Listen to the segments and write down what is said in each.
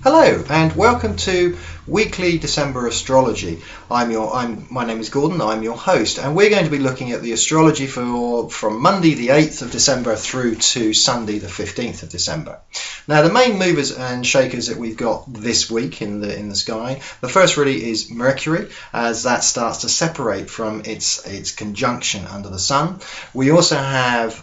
Hello and welcome to weekly December astrology. My name is Gordon. I'm your host, and we're going to be looking at the astrology from Monday the 8th of December through to Sunday the 15th of December. Now, the main movers and shakers that we've got this week in the sky. The first really is Mercury, as that starts to separate from its conjunction under the Sun. We also have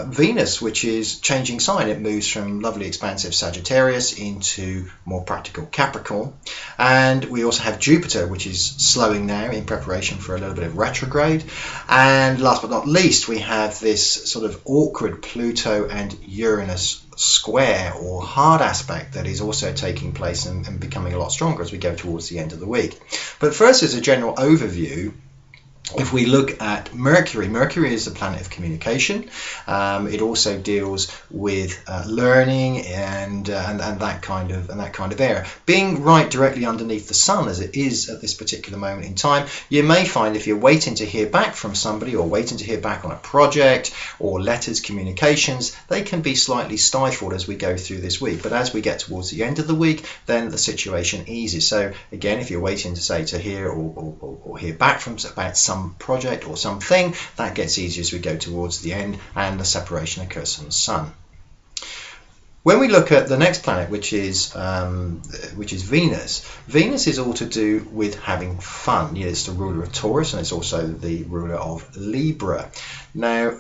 Venus, which is changing sign. It moves from lovely expansive Sagittarius into more practical Capricorn. And we also have Jupiter, which is slowing now in preparation for a little bit of retrograde. And last but not least, we have this sort of awkward Pluto and Uranus square or hard aspect that is also taking place and becoming a lot stronger as we go towards the end of the week. But first, as a general overview, if we look at Mercury, Mercury is the planet of communication. It also deals with learning and that kind of area. Being right directly underneath the Sun, as it is at this particular moment in time, you may find if you're waiting to hear back from somebody or waiting to hear back on a project or letters, communications, they can be slightly stifled as we go through this week. But as we get towards the end of the week, then the situation eases. So again, if you're waiting to hear or hear back from about some project or something, that gets easier as we go towards the end and the separation occurs from the Sun. When we look at the next planet, which is Venus, Venus is all to do with having fun. It's the ruler of Taurus and it's also the ruler of Libra. Now,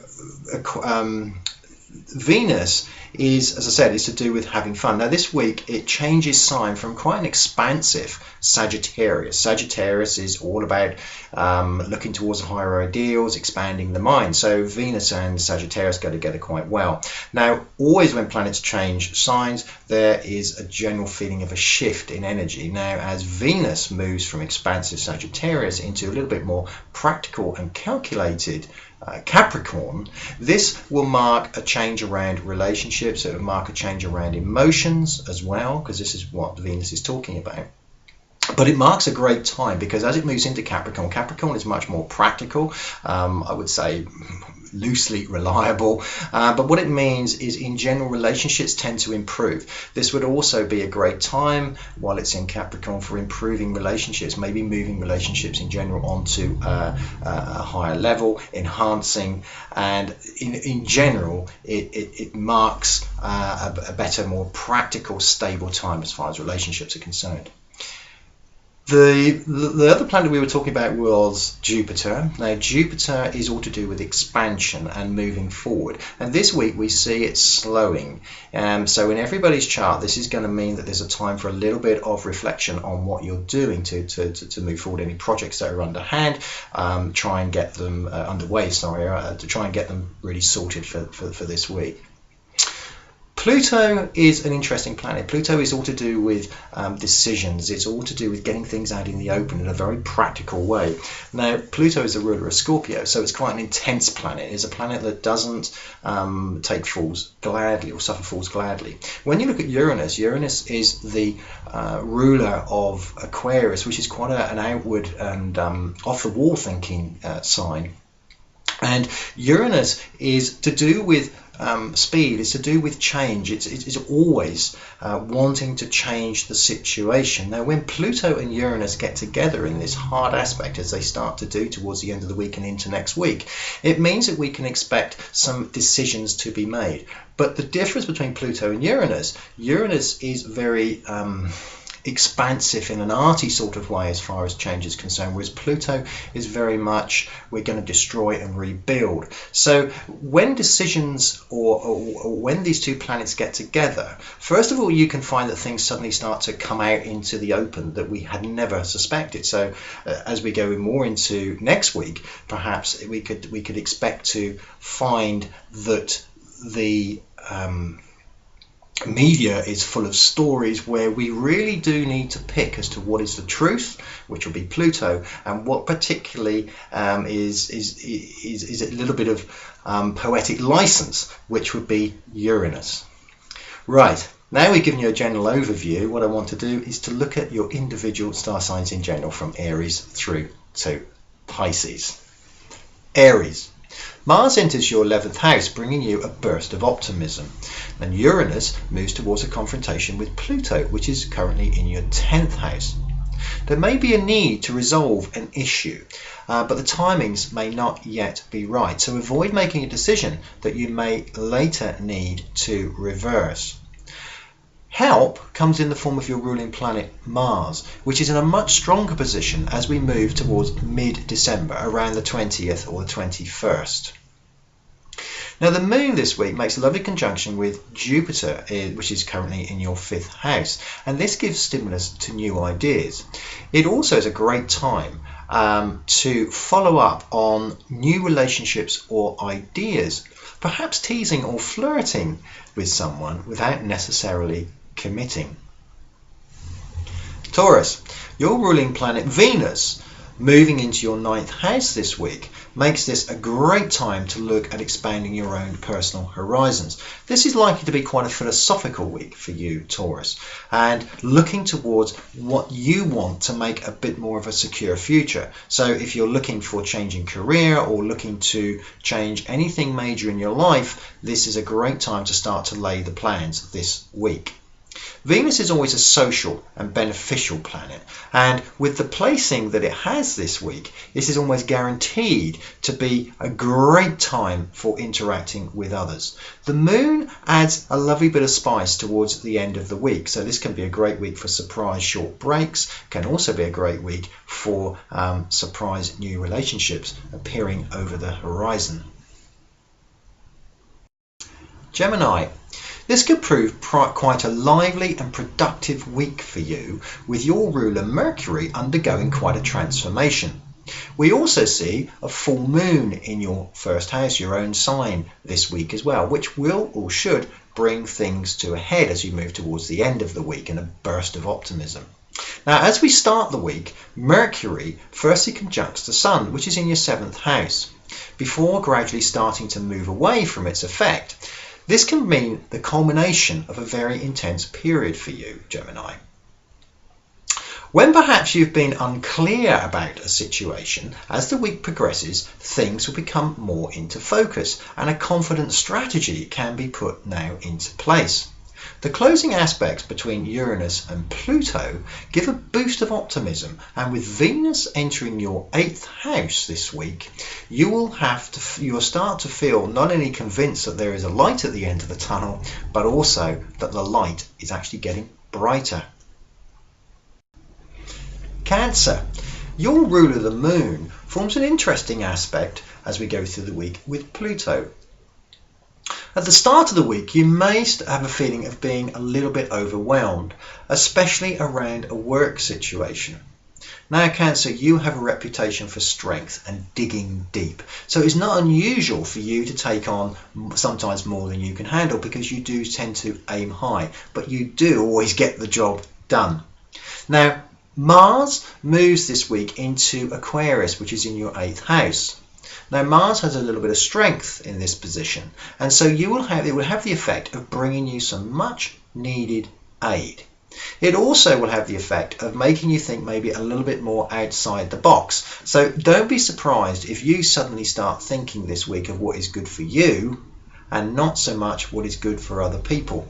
Venus is, as I said, is to do with having fun. Now this week it changes sign from quite an expansive Sagittarius. Sagittarius is all about looking towards higher ideals, expanding the mind. So Venus and Sagittarius go together quite well. Now, always when planets change signs, there is a general feeling of a shift in energy. Now, as Venus moves from expansive Sagittarius into a little bit more practical and calculated Capricorn, this will mark a change around relationships. It will mark a change around emotions as well, because this is what Venus is talking about. But it marks a great time because as it moves into Capricorn, Capricorn is much more practical, I would say loosely reliable, but what it means is in general relationships tend to improve. This would also be a great time while it's in Capricorn for improving relationships, maybe moving relationships in general onto a higher level, enhancing, and in general it marks a better, more practical, stable time as far as relationships are concerned. The other planet we were talking about was Jupiter. Now Jupiter is all to do with expansion and moving forward, and this week we see it slowing. So in everybody's chart this is going to mean that there's a time for a little bit of reflection on what you're doing to move forward, any projects that are underhand, try and get them underway, to try and get them really sorted for this week. Pluto is an interesting planet. Pluto is all to do with decisions. It's all to do with getting things out in the open in a very practical way. Now, Pluto is the ruler of Scorpio, so it's quite an intense planet. It's a planet that doesn't take falls gladly or suffer falls gladly. When you look at Uranus, Uranus is the ruler of Aquarius, which is quite an outward and off-the-wall thinking sign. And Uranus is to do with speed, it's to do with change. It's always wanting to change the situation. Now, when Pluto and Uranus get together in this hard aspect, as they start to do towards the end of the week and into next week, it means that we can expect some decisions to be made. But the difference between Pluto and Uranus is very expansive in an arty sort of way as far as change is concerned, whereas Pluto is very much we're going to destroy and rebuild. So when decisions or when these two planets get together, first of all you can find that things suddenly start to come out into the open that we had never suspected. So as we go more into next week, perhaps we could expect to find that the media is full of stories where we really do need to pick as to what is the truth, which will be Pluto, and what particularly is a little bit of poetic license, which would be Uranus. Right, now we've given you a general overview. What I want to do is to look at your individual star signs in general from Aries through to Pisces. Aries. Mars enters your 11th house, bringing you a burst of optimism. And Uranus moves towards a confrontation with Pluto, which is currently in your 10th house. There may be a need to resolve an issue, but the timings may not yet be right. So avoid making a decision that you may later need to reverse. Help comes in the form of your ruling planet Mars, which is in a much stronger position as we move towards mid-December, around the 20th or the 21st. Now the Moon this week makes a lovely conjunction with Jupiter, which is currently in your 5th house, and this gives stimulus to new ideas. It also is a great time to follow up on new relationships or ideas, perhaps teasing or flirting with someone without necessarily committing. Taurus, your ruling planet Venus, moving into your 9th house this week, makes this a great time to look at expanding your own personal horizons. This is likely to be quite a philosophical week for you, Taurus, and looking towards what you want to make a bit more of a secure future. So if you're looking for changing career or looking to change anything major in your life, this is a great time to start to lay the plans this week. Venus is always a social and beneficial planet, and with the placing that it has this week, this is almost guaranteed to be a great time for interacting with others. The Moon adds a lovely bit of spice towards the end of the week, so this can be a great week for surprise short breaks, can also be a great week for surprise new relationships appearing over the horizon. Gemini. This could prove quite a lively and productive week for you, with your ruler Mercury undergoing quite a transformation. We also see a full moon in your 1st house, your own sign, this week as well, which will or should bring things to a head as you move towards the end of the week in a burst of optimism. Now, as we start the week, Mercury firstly conjuncts the Sun, which is in your 7th house, before gradually starting to move away from its effect. This can mean the culmination of a very intense period for you, Gemini. When perhaps you've been unclear about a situation, as the week progresses, things will become more into focus and a confident strategy can be put now into place. The closing aspects between Uranus and Pluto give a boost of optimism, and with Venus entering your 8th house this week, you'll start to feel not only convinced that there is a light at the end of the tunnel, but also that the light is actually getting brighter. Cancer, your ruler the Moon forms an interesting aspect as we go through the week with Pluto. At the start of the week, you may have a feeling of being a little bit overwhelmed, especially around a work situation. Now, Cancer, you have a reputation for strength and digging deep, so it's not unusual for you to take on sometimes more than you can handle, because you do tend to aim high, but you do always get the job done. Now, Mars moves this week into Aquarius, which is in your 8th house. Now, Mars has a little bit of strength in this position, and so it will have the effect of bringing you some much needed aid. It also will have the effect of making you think maybe a little bit more outside the box. So don't be surprised if you suddenly start thinking this week of what is good for you and not so much what is good for other people.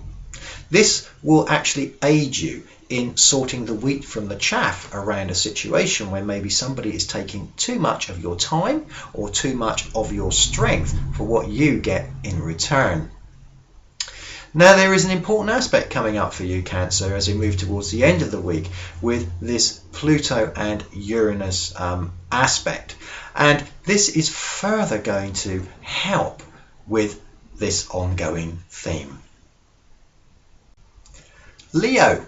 This will actually aid you in sorting the wheat from the chaff around a situation where maybe somebody is taking too much of your time or too much of your strength for what you get in return. Now, there is an important aspect coming up for you, Cancer, as we move towards the end of the week with this Pluto and Uranus aspect. And this is further going to help with this ongoing theme. Leo.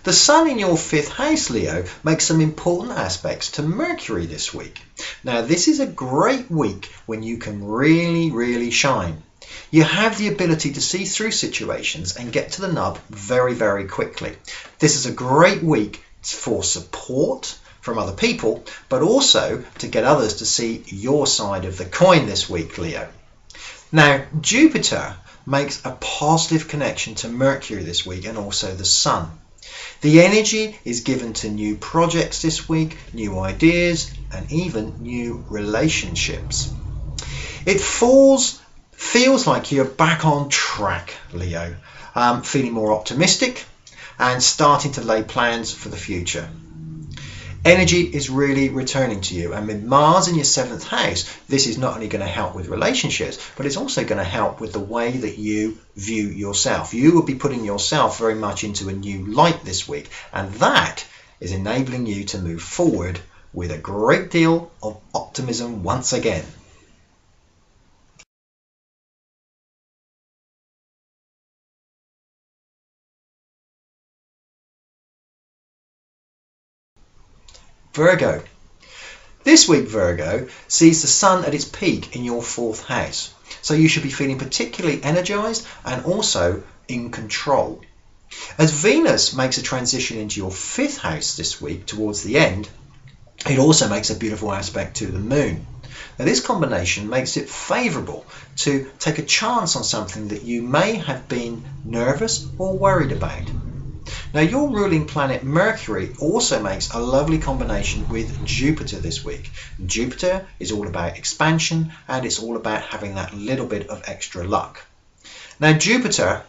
The Sun in your 5th house, Leo, makes some important aspects to Mercury this week. Now, this is a great week when you can really shine. You have the ability to see through situations and get to the nub very quickly. This is a great week for support from other people, but also to get others to see your side of the coin this week, Leo. Now, Jupiter makes a positive connection to Mercury this week and also the Sun. The energy is given to new projects this week, new ideas, and even new relationships. It feels like you're back on track, Leo, feeling more optimistic and starting to lay plans for the future. Energy is really returning to you, and with Mars in your 7th house, this is not only going to help with relationships, but it's also going to help with the way that you view yourself. You will be putting yourself very much into a new light this week, and that is enabling you to move forward with a great deal of optimism once again. Virgo. This week, Virgo, sees the sun at its peak in your 4th house. So you should be feeling particularly energized and also in control. As Venus makes a transition into your 5th house this week towards the end, it also makes a beautiful aspect to the moon. Now this combination makes it favorable to take a chance on something that you may have been nervous or worried about. Now your ruling planet Mercury also makes a lovely combination with Jupiter this week. Jupiter is all about expansion, and it's all about having that little bit of extra luck. Now Jupiter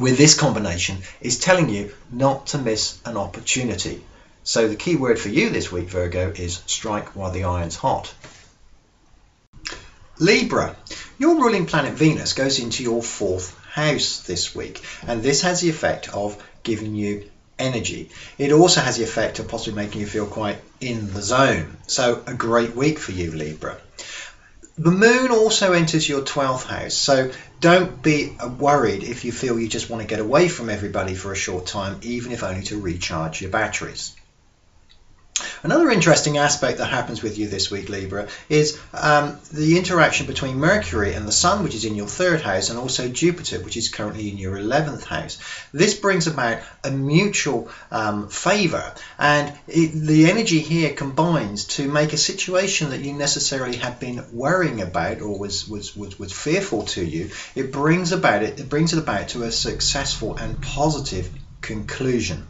with this combination is telling you not to miss an opportunity. So the key word for you this week, Virgo, is strike while the iron's hot. Libra, your ruling planet Venus goes into your 4th house this week, and this has the effect of giving you energy. It also has the effect of possibly making you feel quite in the zone. So a great week for you, Libra. The moon also enters your 12th house, so don't be worried if you feel you just want to get away from everybody for a short time, even if only to recharge your batteries. Another interesting aspect that happens with you this week, Libra, is the interaction between Mercury and the Sun, which is in your 3rd house, and also Jupiter, which is currently in your 11th house. This brings about a mutual favour, and the energy here combines to make a situation that you necessarily had been worrying about or was fearful to you. It brings it about to a successful and positive conclusion.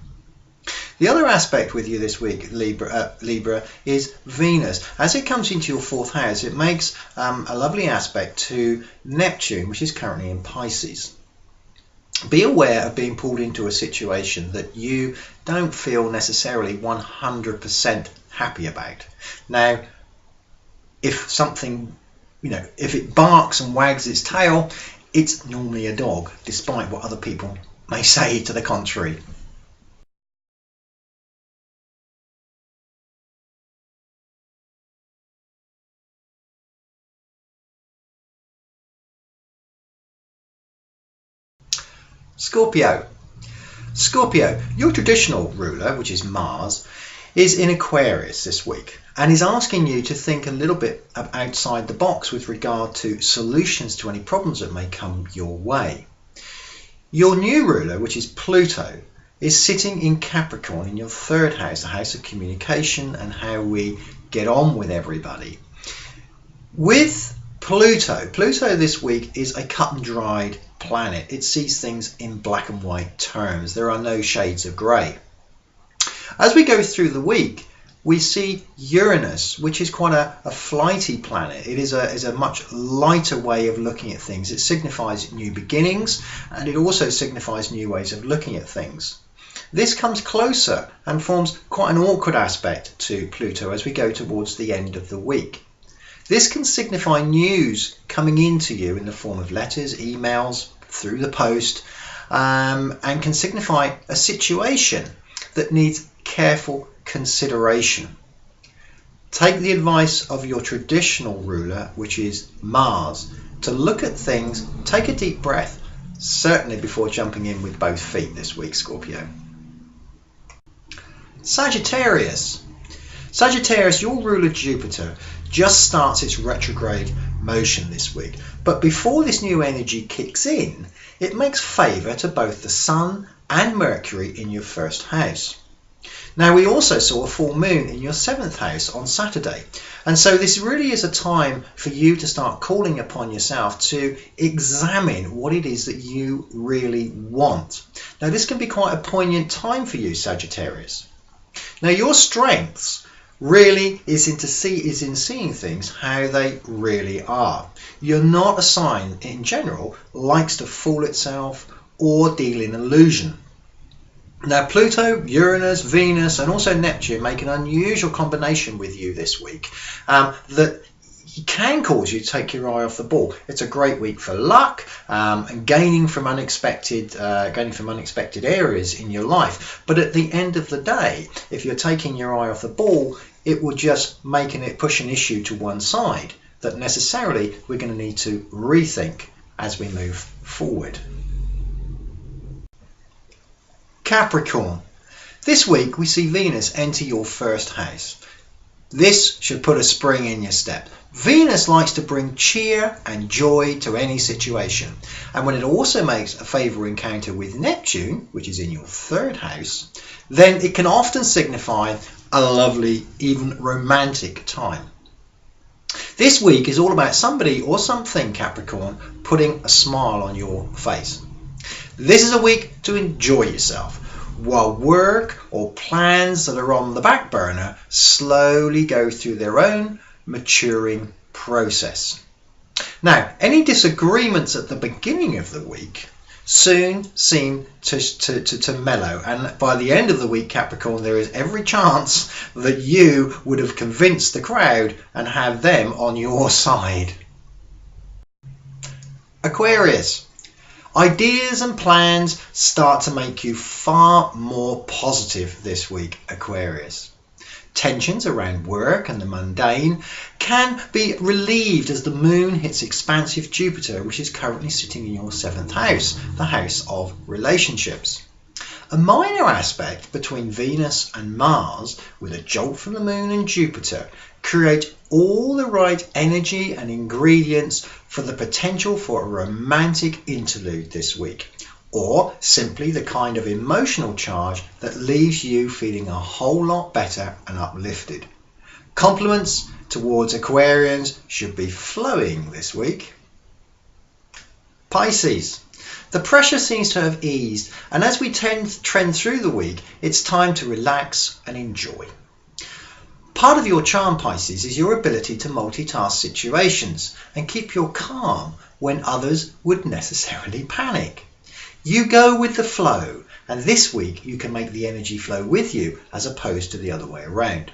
The other aspect with you this week, Libra, is Venus. As it comes into your 4th house, it makes a lovely aspect to Neptune, which is currently in Pisces. Be aware of being pulled into a situation that you don't feel necessarily 100% happy about. Now, if something, if it barks and wags its tail, it's normally a dog, despite what other people may say to the contrary. Scorpio. Scorpio, your traditional ruler, which is Mars, is in Aquarius this week and is asking you to think a little bit outside the box with regard to solutions to any problems that may come your way. Your new ruler, which is Pluto, is sitting in Capricorn in your 3rd house, the house of communication and how we get on with everybody. With Pluto this week is a cut and dried planet. It sees things in black and white terms. There are no shades of grey. As we go through the week, we see Uranus, which is quite a flighty planet. It is a much lighter way of looking at things. It signifies new beginnings, and it also signifies new ways of looking at things. This comes closer and forms quite an awkward aspect to Pluto as we go towards the end of the week. This can signify news coming into you in the form of letters, emails, through the post, and can signify a situation that needs careful consideration. Take the advice of your traditional ruler, which is Mars, to look at things, take a deep breath, certainly before jumping in with both feet this week, Scorpio. Sagittarius. Sagittarius, your ruler Jupiter, just starts its retrograde motion this week. But before this new energy kicks in, it makes favour to both the Sun and Mercury in your 1st house. Now, we also saw a full moon in your 7th house on Saturday. And so this really is a time for you to start calling upon yourself to examine what it is that you really want. Now, this can be quite a poignant time for you, Sagittarius. Now, your strengths really is in seeing things how they really are. You're not a sign in general likes to fool itself or deal in illusion. Now Pluto, Uranus, Venus and also Neptune make an unusual combination with you this week that can cause you to take your eye off the ball. It's a great week for luck and gaining from unexpected areas in your life. But at the end of the day, if you're taking your eye off the ball, it will just push an issue to one side that necessarily we're going to need to rethink as we move forward. Capricorn. This week we see Venus enter your first house. This should put a spring in your step. Venus likes to bring cheer and joy to any situation. And when it also makes a favourable encounter with Neptune, which is in your third house, then it can often signify a lovely, even romantic time. This week is all about somebody or something, Capricorn, putting a smile on your face. This is a week to enjoy yourself, while work or plans that are on the back burner slowly go through their own maturing process. Now, any disagreements at the beginning of the week soon seem to mellow, and by the end of the week, Capricorn, there is every chance that you would have convinced the crowd and have them on your side. Aquarius. Ideas and plans start to make you far more positive this week, Aquarius. Tensions around work and the mundane can be relieved as the moon hits expansive Jupiter, which is currently sitting in your 7th house, the house of relationships. A minor aspect between Venus and Mars, with a jolt from the moon and Jupiter, create all the right energy and ingredients for the potential for a romantic interlude this week, or simply the kind of emotional charge that leaves you feeling a whole lot better and uplifted. Compliments towards Aquarians should be flowing this week. Pisces. The pressure seems to have eased, and as we trend through the week, it's time to relax and enjoy. Part of your charm, Pisces, is your ability to multitask situations and keep your calm when others would necessarily panic. You go with the flow, and this week you can make the energy flow with you as opposed to the other way around.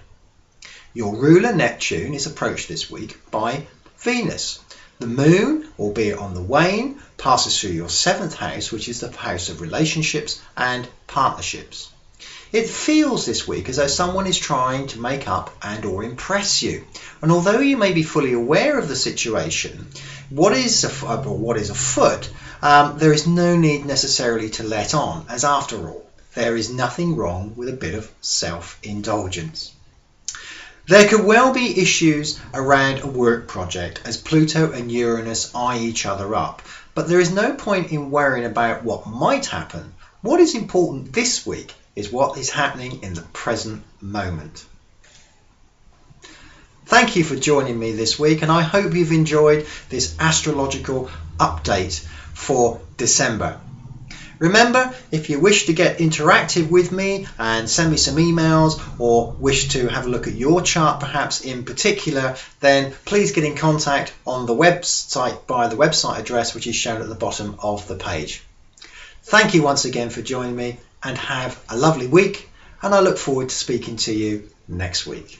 Your ruler Neptune is approached this week by Venus. The moon, albeit on the wane, passes through your 7th house, which is the house of relationships and partnerships. It feels this week as though someone is trying to make up and or impress you. And although you may be fully aware of the situation, what is afoot, there is no need necessarily to let on, as after all, there is nothing wrong with a bit of self-indulgence. There could well be issues around a work project as Pluto and Uranus eye each other up, but there is no point in worrying about what might happen. What is important this week is what is happening in the present moment. Thank you for joining me this week, and I hope you've enjoyed this astrological update for December. Remember, if you wish to get interactive with me and send me some emails or wish to have a look at your chart perhaps in particular, then please get in contact on the website by the website address which is shown at the bottom of the page. Thank you once again for joining me, and have a lovely week, and I look forward to speaking to you next week.